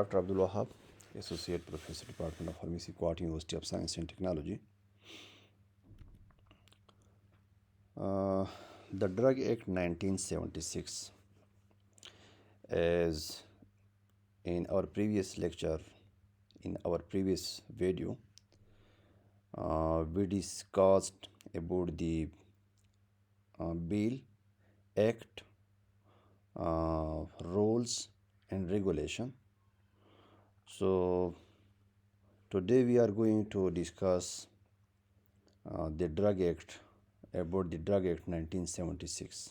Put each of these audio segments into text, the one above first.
Dr. Abdul Wahab, Associate Professor, Department of Pharmacy, Guwahati University of Science and Technology. The Drug Act 1976, as in our previous lecture, in our previous video, we discussed about the bill, act, rules and regulation. So today we are going to discuss the Drug Act, about the Drug Act 1976.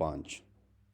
5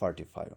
45।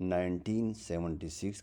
1976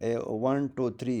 1 2 3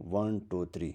1 2 3।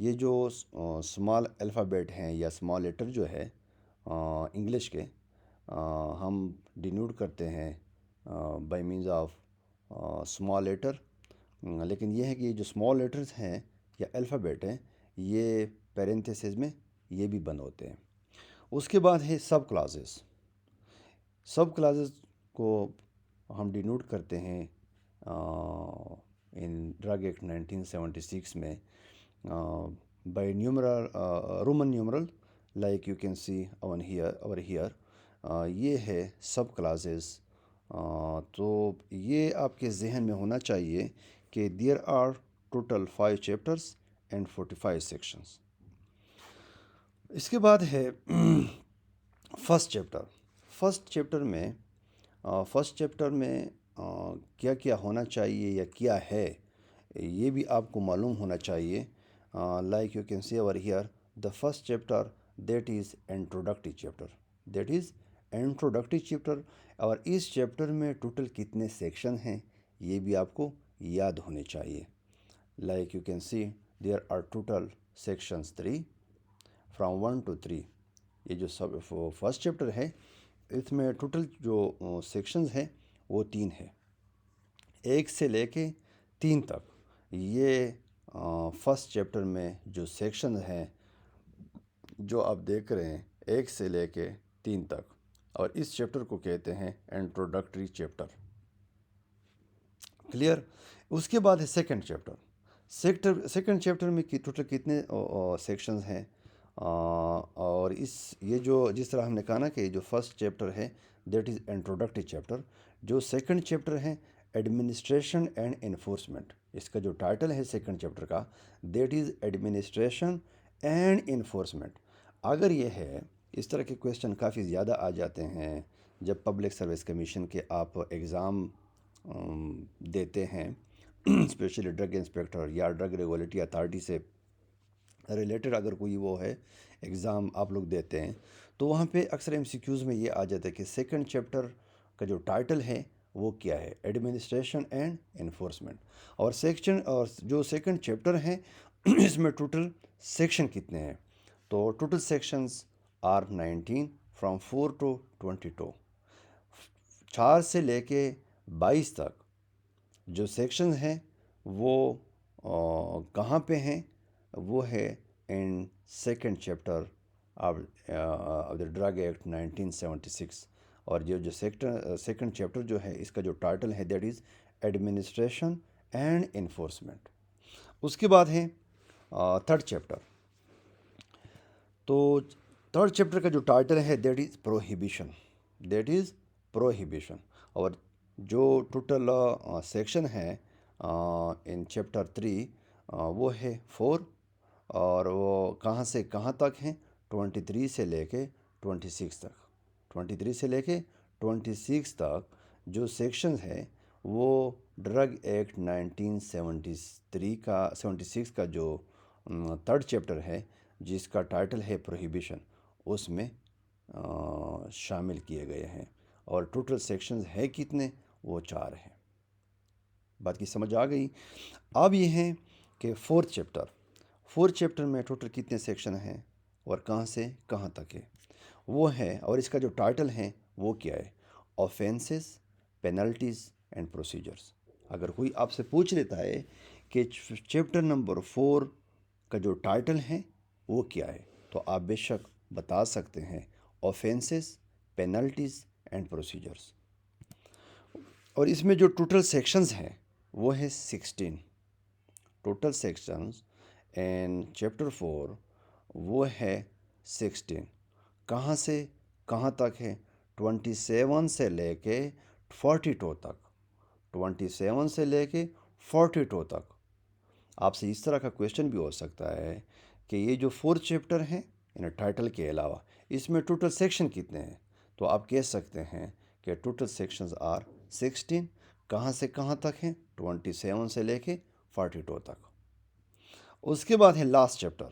یہ جو small alphabet ہیں یا small letter جو ہے English کے ہم denote کرتے ہیں by means of small letter. لیکن یہ ہے کہ یہ جو اسمال لیٹرز ہیں یا الفابیٹ ہیں یہ پیرنتھیسز میں یہ بھی بند ہوتے ہیں. اس کے بعد ہے سب کلاسز. سب کلاسز کو ہم ڈینوٹ کرتے ہیں ان ڈرگ ایکٹ 1976 میں by numeral Roman numeral like you can see over hair. یہ ہے سب کلاسز. تو یہ آپ کے ذہن میں ہونا چاہیے کہ there are total 5 chapters and 45 sections. اس کے بعد ہے فرسٹ چیپٹر. فرسٹ چیپٹر میں کیا کیا ہونا چاہیے یا کیا ہے یہ بھی آپ کو معلوم ہونا چاہیے. Like you can see over here the first chapter that is introductory chapter. اور اس چیپٹر میں ٹوٹل کتنے سیکشن ہیں یہ بھی آپ کو یاد ہونے چاہیے. Like you can see there are total sections 3 from 1 to 3. یہ جو فرسٹ چیپٹر ہے اس میں ٹوٹل جو سیکشنز ہیں وہ 3 ہے, 1 سے لے کے 3 تک. یہ فرسٹ چیپٹر میں جو سیکشنز ہیں جو آپ دیکھ رہے ہیں 1 سے لے کے 3 تک, اور اس چیپٹر کو کہتے ہیں انٹروڈکٹری چیپٹر. کلیئر. اس کے بعد ہے سیکنڈ چیپٹر. سیکنڈ چیپٹر میں ٹوٹل کتنے سیکشنز ہیں, اور یہ جو جس طرح ہم نے کہا نا کہ جو فرسٹ چیپٹر ہے دیٹ از انٹروڈکٹری چیپٹر. جو سیکنڈ چیپٹر ہے ایڈمنسٹریشن اینڈ انفورسمنٹ. اس کا جو ٹائٹل ہے سیکنڈ چیپٹر کا that is administration and enforcement. اگر یہ ہے اس طرح کے کویشچن کافی زیادہ آ جاتے ہیں جب پبلک سروس کمیشن کے آپ ایگزام دیتے ہیں, اسپیشلی ڈرگ انسپیکٹر یا ڈرگ ریگولیٹری اتھارٹی سے ریلیٹڈ اگر کوئی وہ ہے ایگزام آپ لوگ دیتے ہیں تو وہاں پہ اکثر ایم سی کیوز میں یہ آ جاتا ہے کہ سیکنڈ چیپٹر کا جو ٹائٹل ہے وہ کیا ہے, ایڈمنسٹریشن اینڈ انفورسمنٹ. اور جو سیکنڈ چیپٹر ہیں اس میں ٹوٹل سیکشن کتنے ہیں, تو total sections are 19 from 4 to 22. 4 سے لے کے 22 تک جو سیکشنز ہیں وہ کہاں پہ ہیں, وہ ہے in second chapter of the drug act 1976. اور جو سیکنڈ چیپٹر جو ہے اس کا جو ٹائٹل ہے that is administration and enforcement. اس کے بعد ہے تھرڈ چیپٹر. تو تھرڈ چیپٹر کا جو ٹائٹل ہے دیٹ از پروہیبیشن. اور جو ٹوٹل سیکشن ہے ان چیپٹر 3 وہ ہے 4, اور وہ کہاں سے کہاں تک ہیں 23 سے لے کے 26 تک. 23 سے لے کے 26 تک جو سیکشنز ہیں وہ ڈرگ ایکٹ 1976 کا جو تھرڈ چیپٹر ہے جس کا ٹائٹل ہے پروہیبیشن اس میں شامل کیے گئے ہیں. اور ٹوٹل سیکشنز ہے کتنے, وہ 4 ہیں. بات کی سمجھ آ گئی. اب یہ ہیں کہ فورتھ چیپٹر میں ٹوٹل کتنے سیکشن ہیں اور کہاں سے کہاں تک ہے وہ ہے, اور اس کا جو ٹائٹل ہے وہ کیا ہے, آفینسز, پینلٹیز اینڈ پروسیجرز. اگر کوئی آپ سے پوچھ لیتا ہے کہ چیپٹر نمبر 4 کا جو ٹائٹل ہے وہ کیا ہے تو آپ بے شک بتا سکتے ہیں آفینسز, پینلٹیز اینڈ پروسیجرز. اور اس میں جو ٹوٹل سیکشنز ہیں وہ ہے 16. ٹوٹل سیکشنز ان چیپٹر 4 وہ ہے 16. کہاں سے کہاں تک ہے, 27 سے لے کے 42 تک. 27 سے لے کے 42 تک. آپ سے اس طرح کا کویشچن بھی ہو سکتا ہے کہ یہ جو 4 چیپٹر ہیں ان ٹائٹل کے علاوہ اس میں ٹوٹل سیکشن کتنے ہیں, تو آپ کہہ سکتے ہیں کہ ٹوٹل سیکشنز آر 16. کہاں سے کہاں تک ہیں, 27 سے لے کے 42 تک. اس کے بعد ہے لاسٹ چیپٹر.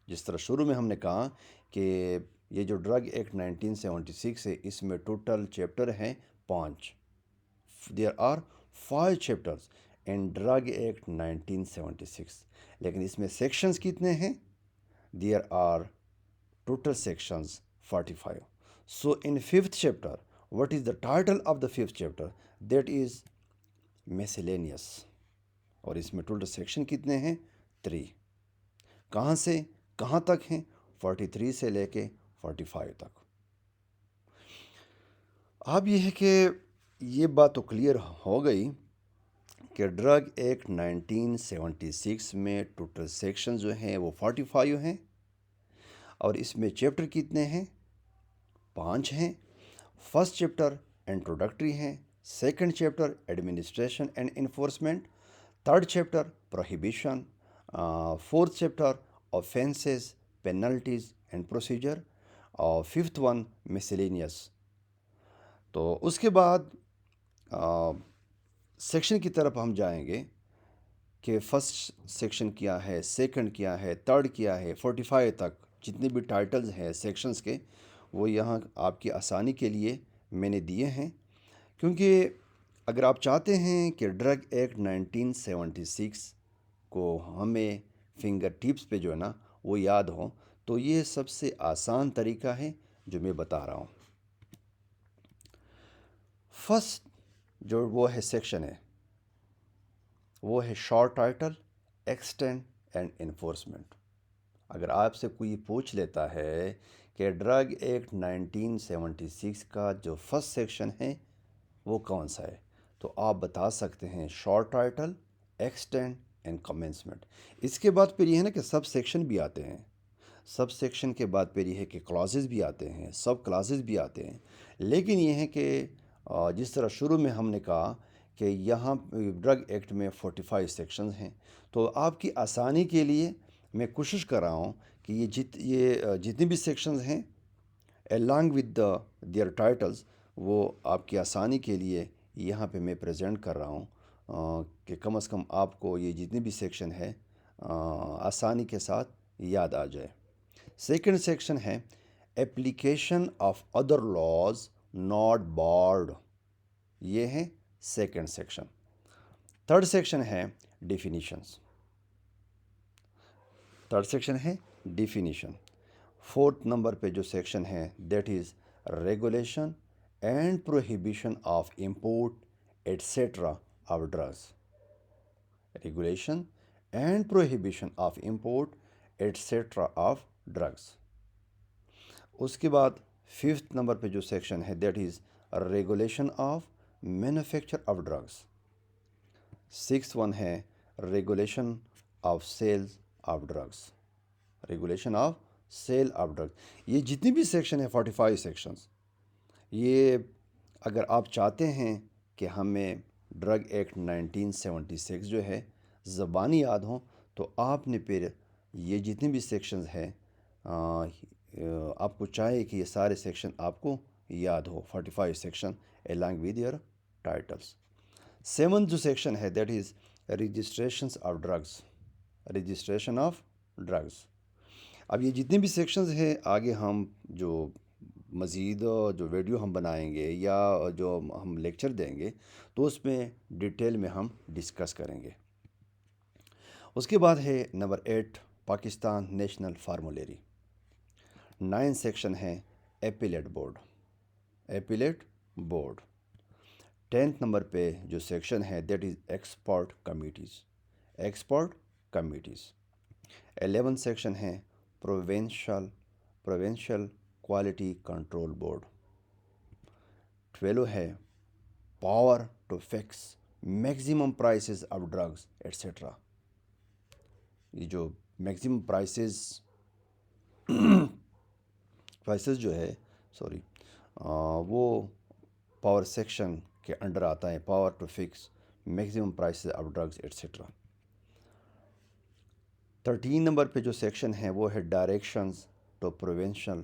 جس طرح شروع میں ہم نے کہا کہ یہ جو ڈرگ ایکٹ 1976 ہے اس میں ٹوٹل چیپٹر ہیں 5. There are 5 chapters in drug act 1976. لیکن اس میں سیکشنز کتنے ہیں؟ There are total sections 45. So in fifth chapter, what is the title of the fifth chapter? That is miscellaneous. اور اس میں ٹوٹل سیکشن کتنے ہیں؟ 3. کہاں سے کہاں تک ہیں؟ 43 سے لے کے 45 تک. اب یہ ہے کہ یہ بات تو کلیئر ہو گئی کہ ڈرگ ایکٹ 1976 میں ٹوٹل سیکشن جو ہیں وہ 45 ہیں، اور اس میں چیپٹر کتنے ہیں؟ 5 ہیں. فرسٹ چیپٹر انٹروڈکٹری ہیں، second chapter administration and enforcement, third chapter prohibition, fourth chapter offences penalties and procedure, اور ففتھ ون مسلینیس. تو اس کے بعد سیکشن کی طرف ہم جائیں گے کہ فرسٹ سیکشن کیا ہے، سیکنڈ کیا ہے، تھرڈ کیا ہے، 45 تک جتنے بھی ٹائٹلز ہیں سیکشنز کے وہ یہاں آپ کی آسانی کے لیے میں نے دیے ہیں. کیونکہ اگر آپ چاہتے ہیں کہ ڈرگ ایکٹ 1976 کو ہمیں فنگر ٹپس پہ جو ہے نا وہ یاد ہو، تو یہ سب سے آسان طریقہ ہے جو میں بتا رہا ہوں. فرسٹ جو وہ ہے سیکشن ہے وہ ہے short title, extent and enforcement. اگر آپ سے کوئی پوچھ لیتا ہے کہ ڈرگ ایکٹ 1976 کا جو فرسٹ سیکشن ہے وہ کون سا ہے، تو آپ بتا سکتے ہیں short title, extent and commencement. اس کے بعد پھر یہ ہے نا کہ سب سیکشن بھی آتے ہیں. سب سیکشن کے بعد پھر یہ ہے کہ کلاسز بھی آتے ہیں، سب کلاسز بھی آتے ہیں. لیکن یہ ہے کہ جس طرح شروع میں ہم نے کہا کہ یہاں ڈرگ ایکٹ میں 45 سیکشنز ہیں، تو آپ کی آسانی کے لیے میں کوشش کر رہا ہوں کہ یہ جتنی بھی سیکشنز ہیں along with their titles وہ آپ کی آسانی کے لیے یہاں پہ میں پریزنٹ کر رہا ہوں کہ کم از کم آپ کو یہ جتنی بھی سیکشن ہے آسانی کے ساتھ یاد آ جائے. سیکنڈ سیکشن ہے application of other laws not barred. یہ ہے سیکنڈ سیکشن. تھرڈ سیکشن ہے ڈیفینیشنز. تھرڈ سیکشن ہے ڈیفینیشن. فورتھ نمبر پہ جو سیکشن ہے that is regulation and prohibition of import etcetera of drugs. Regulation and prohibition of import etcetera of drugs. اس کے بعد ففتھ نمبر پہ جو سیکشن ہے that is regulation of manufacture of drugs. Six one ہے regulation of sales of drugs. Regulation of sale of drug. یہ جتنی بھی سیکشن ہے 45 سیکشنز، یہ اگر آپ چاہتے ہیں کہ ہمیں ڈرگ ایکٹ 1976 جو ہے زبانی یاد ہوں، تو آپ نے پھر یہ جتنی بھی سیکشنز ہیں آپ کو چاہیے کہ یہ سارے سیکشن آپ کو یاد ہو. 45 section along with their titles. Seventh جو سیکشن ہے that is registrations of drugs. Registration of drugs. اب یہ جتنے بھی سیکشنز ہیں آگے ہم جو مزید جو ویڈیو ہم بنائیں گے یا جو ہم لیکچر دیں گے تو اس میں ڈیٹیل میں ہم ڈسکس کریں گے. اس کے بعد ہے number 8 Pakistan national formulary. 9 section ہے appellate board. Appellate board. 10th number پہ جو سیکشن ہے that is expert committees. Expert committees. 11 section ہے پروونشل کوالٹی کنٹرول بورڈ. 12 ہے power to fix maximum prices of drugs etcetera. یہ جو میکسیمم پرائسز جو ہے وہ پاور سیکشن کے انڈر آتا ہے. Power to fix maximum prices of drugs etcetera. 13 number پہ جو سیکشن ہے وہ ہے directions to provincial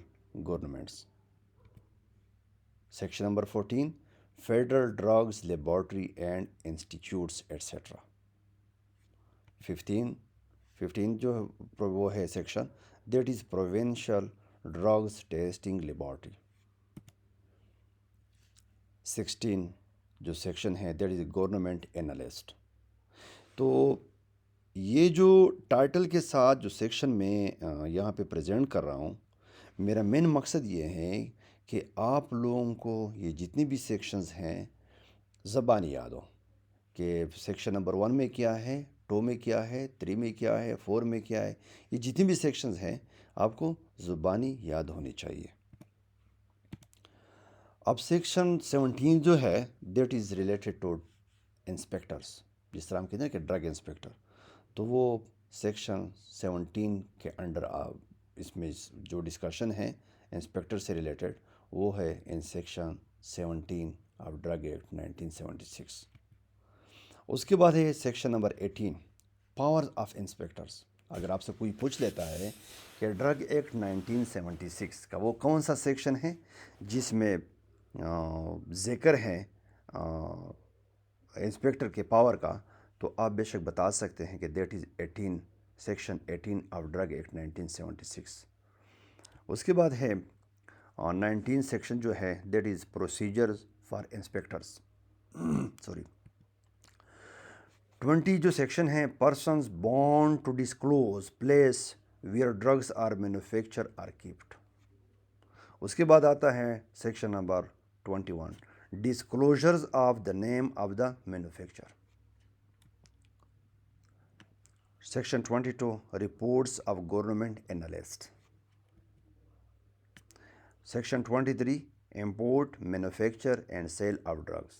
governments. Section number 14 federal drugs laboratory and institutes etcetera. 15 جو وہ ہے section that is provincial drugs testing laboratory. 16 جو سیکشن ہے دیٹ از گورنمنٹ اینالسٹ. تو یہ جو ٹائٹل کے ساتھ جو سیکشن میں یہاں پہ پریزنٹ کر رہا ہوں، میرا مین مقصد یہ ہے کہ آپ لوگوں کو یہ جتنی بھی سیکشنز ہیں زبانی یاد ہو، کہ سیکشن نمبر 1 میں کیا ہے، 2 میں کیا ہے، 3 میں کیا ہے، 4 میں کیا ہے. یہ جتنی بھی سیکشنز ہیں آپ کو زبانی یاد ہونی چاہیے. اب سیکشن 17 جو ہے دیٹ از ریلیٹڈ ٹو انسپیکٹرس. جس طرح ہم کہتے ہیں کہ ڈرگ انسپیکٹر، تو وہ سیکشن 17 کے انڈر اس میں جو ڈسکشن ہے انسپیکٹر سے ریلیٹڈ وہ ہے in section 17 of drug act 1976. اس کے بعد ہے سیکشن نمبر 18 پاور آف انسپیکٹرس. اگر آپ سے کوئی پوچھ لیتا ہے کہ ڈرگ ایکٹ 1976 کا وہ کون سا سیکشن ہے جس میں ذکر ہے انسپیکٹر کے پاور کا، تو آپ بے شک بتا سکتے ہیں کہ that is 18 section 18 of drug act 1976. اس کے بعد ہے 19 سیکشن جو ہے that is procedures for inspectors. Sorry 20 جو سیکشن ہیں پرسنز بورن to disclose place where drugs are manufacture or kept. اس کے بعد آتا ہے section number 21 disclosures of the name of the manufacture. Section 22 reports of government analyst. Section 23 import manufacture and sale of drugs.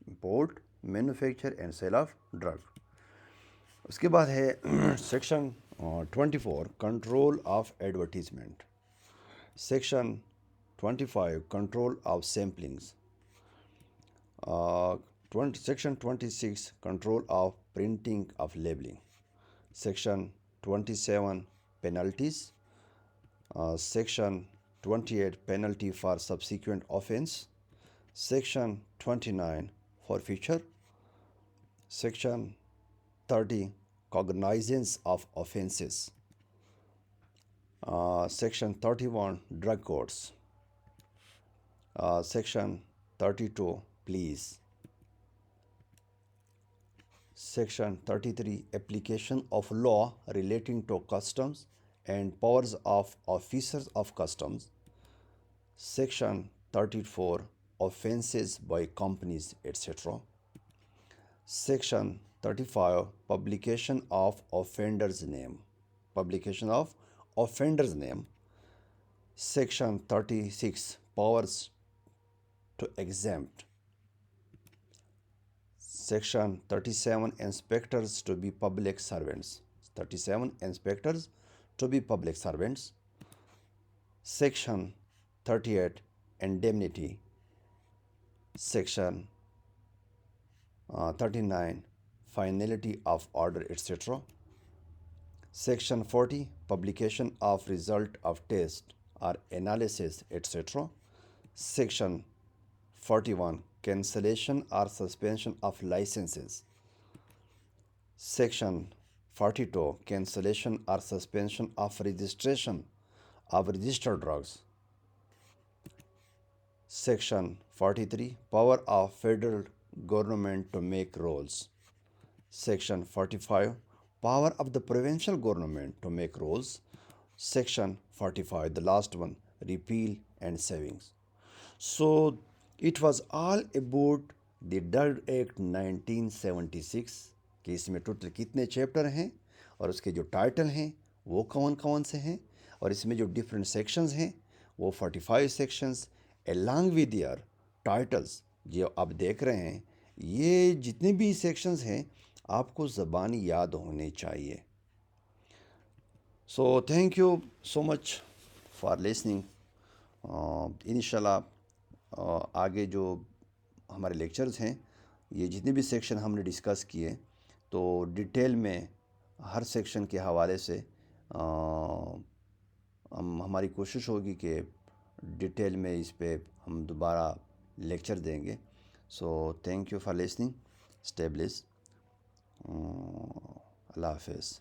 Import manufacture and sale of drug. اس کے بعد ہے section 24 control of advertisement. Section 25 control of samplings. Section 26 control of printing of labelling. Section 27 penalties. Section 28 penalty for subsequent offense. Section 29 forfeiture. Section 30 cognizance of offenses. Section 31 drug courts. Section 32 pleas. Section 33 application of law relating to customs and powers of officers of customs. Section 34 offenses by companies etc. Section 35 publication of offender's name. Publication of offender's name. Section 36 powers to exempt. Section 37 inspectors to be public servants. 37 inspectors to be public servants. Section 38 indemnity. Section 39 finality of order etc. Section 40 publication of result of test or analysis etc. Section 41 cancellation or suspension of licenses. Section 42 cancellation or suspension of registration of registered drugs. Section 43 power of federal government to make rules. Section 45 power of the provincial government to make rules. Section 45 the last one repeal and savings. So it was all about the Drug Act 1976 کہ اس میں total کتنے chapter ہیں اور اس کے جو title ہیں وہ کون کون سے ہیں، اور اس میں جو ڈفرینٹ سیکشنز ہیں وہ 45 sections along with their titles جو آپ دیکھ رہے ہیں. یہ جتنے بھی سیکشنز ہیں آپ کو زبانی یاد ہونے چاہیے. سو thank you so much for listening. انشاءاللہ آگے جو ہمارے لیکچرز ہیں یہ جتنے بھی سیکشن ہم نے ڈسکس کیے تو ڈیٹیل میں ہر سیکشن کے حوالے سے ہماری کوشش ہوگی کہ ڈیٹیل میں اس پہ ہم دوبارہ لیکچر دیں گے. So thank you for listening. Stay blessed. اللہ حافظ.